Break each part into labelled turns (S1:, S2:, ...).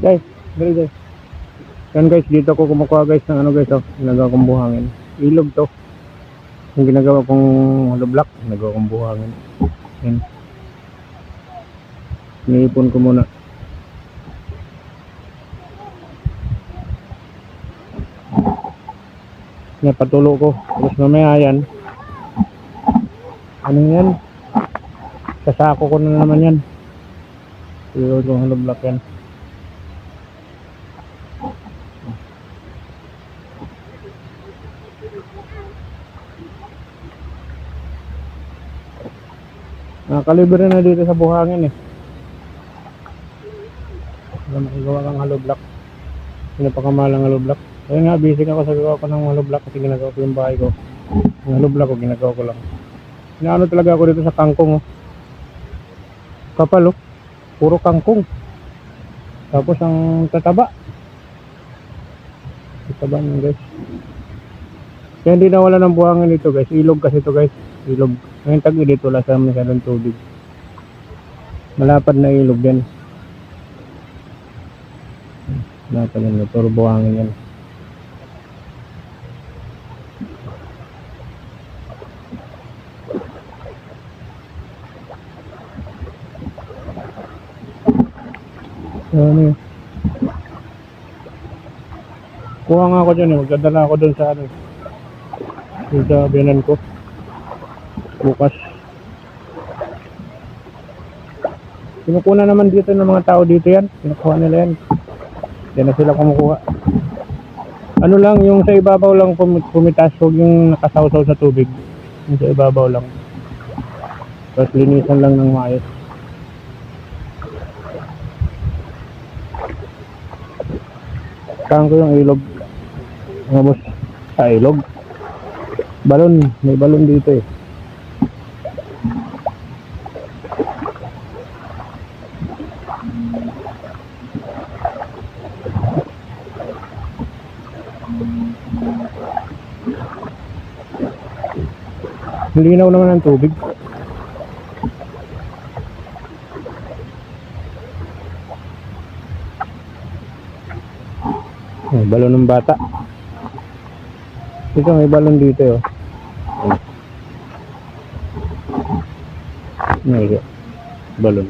S1: Guys, dali guys. Yan guys, dito ako kumukuha guys ng ano guys, oh, ginagawa kong buhangin. Ilog to. Yung ginagawa kong hollow block, ginagawa kong buhangin. Yan. Iniipon ko muna. Yan, patulo ko. Tapos mamaya yan. Ano yan? Sasako ko na naman yan. Ilog yung hollow block yan. Nakalibre na dito sa buhangin eh. Wala makagawa kang hollow block. Pinapakamalang hollow block. Kaya nga, busy ako sa gawa ko ng hollow block kasi ginagawa ko yung bahay ko. Yung hollow block ko, ginagawa ko lang. Inaano talaga ako dito sa kangkong oh. Kapal oh. Puro kangkong. Tapos ang tataba. Tataba nyo guys. Kaya hindi nawala ng buhangin dito guys. Ilog kasi ito guys. Ilog. Ngayon tag dito wala sa masyadong tubig. Malapad na ilog yan. Malapad yan. Puro buhangin yan. Ano yun? Kuha nga ako dyan eh. Magdadala ako dun sa ano eh. Dun sa biyanan ko. Bukas. Kinukuha naman dito ng mga tao dito yan. Kinukuha nila yan. Diyan na sila kumukuha. Ano lang, yung sa ibabaw lang pumitas. Huwag yung nakasawsaw sa tubig. Yung sa ibabaw lang. Tapos linisan lang ng maayos. Saan ko yung ilog? Mga boss. Sa ilog. Balon. May balon dito eh. Linaw naman ang tubig. May balon ng bata. Ito may balon dito oh. May balon.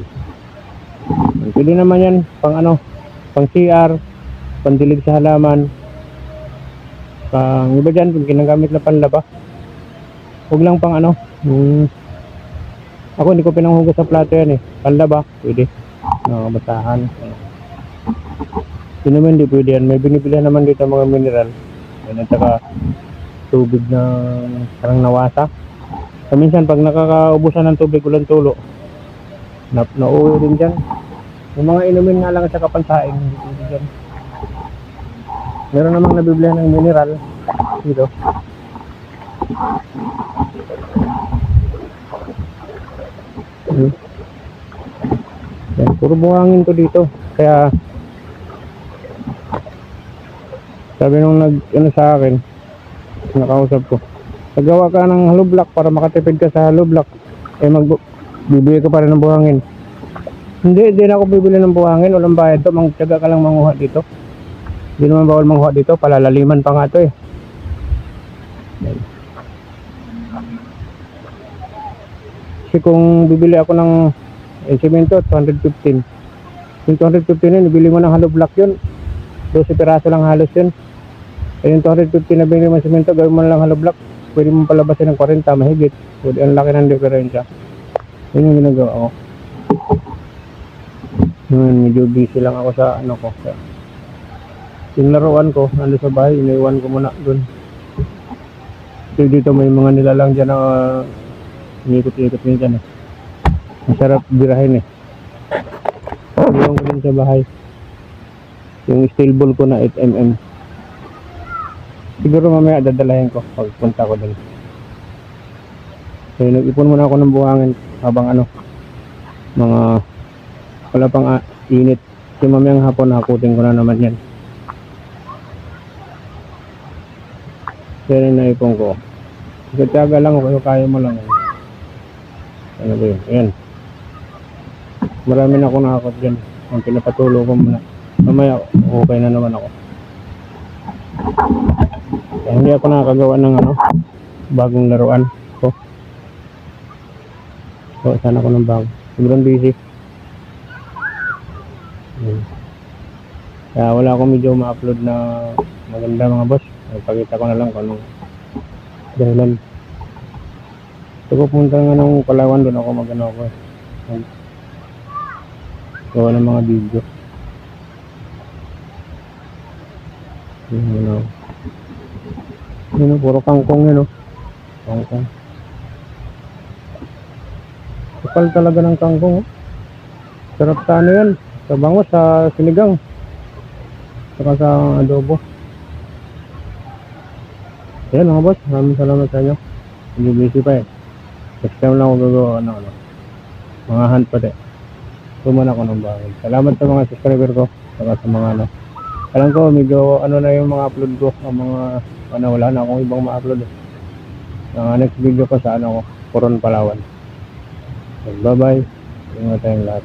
S1: Pwede naman yan pang ano, pang CR, pandilig sa halaman. Pang iba dyan, ginagamit na panlaba. Huwag lang pang ano. Ako hindi ko pinanghugas sa plato yan eh. Panlaba, pwede. Nakabasahan. Yun naman hindi pwede yan. May binibilihan naman dito mga mineral. Yan at saka tubig na parang nawasa. So, minsan pag nakakaubusan ng tubig ulan tulo, nauwi din dyan. Yung mga inumin nga lang at saka pansaing, hindi pwede dyan. Meron namang nabibilihan ng mineral dito. Yan, puro buhangin to dito. Kaya sabi nung ano sa akin, nakausap ko, nagawa ka ng hollow block para makatipid ka sa hollow block, eh bibili ka pa rin ng buhangin. Hindi na ako bibili ng buhangin, walang bayad to, magtiyaga ka lang manguha dito. Hindi naman bawal manguha dito, palalaliman pa nga to eh. Kasi kung bibili ako ng semento, 215. Yung 215 yun, bibili mo ng hollow block yun. 12 piraso lang halos yun. Eh yung 215 na binili mo ng semento, gawin mo na lang hollow block. Pwede mo palabasin ng 40, mahigit. Pwede, ang laki ng diferensya. Yun yung ginagawa ko. Medyo busy lang ako sa ano ko. Yung laruan ko, nandun sa bahay, iniwan ko muna dun. So dito may mga nilalang dyan na inikot-ikot minsan eh. Masarap birahin eh. Iwan ko din sa bahay. Yung steel ball ko na 8mm. Siguro mamaya dadalahin ko pagpunta ko dun. So nag-ipon muna ako ng buhangin habang ano, mga wala pang init. Kasi mamayang hapon hakutin ko na naman yan. Kaya naipon ko. Tiyaga lang ako, kaya mo lang. Ano ba yun? Ayan. Marami na ako nakakot dyan. Ang pinapatulo ko muna. mamaya okay na naman ako. Kaya hindi ako nakakagawa ng bagong laruan ko. So, sana ako ng bago. Sobrang busy. Kaya wala akong video ma-upload na maganda mga boss. Ipakita ko na lang kung anong dahilan. So, pupunta nga ng Palawan, doon ako mag-ano ako. Gawa ng mga video. Puro kangkong yan, kangkong. Kapal talaga ng kangkong, sarap sa yan, sa bangus, sa sinigang, saka sa adobo. Ayan mga boss, maraming salamat sa inyo. Hindi busy pa next time lang ako gagawa mga hunt pa tuman ako ng bagay. Salamat sa mga subscriber ko, saka sa mga alam ko medyo na yung mga upload ko, ang mga wala na akong ibang ma-upload next video ko sa Coron, Palawan. Bye bye, ingat tayong lahat.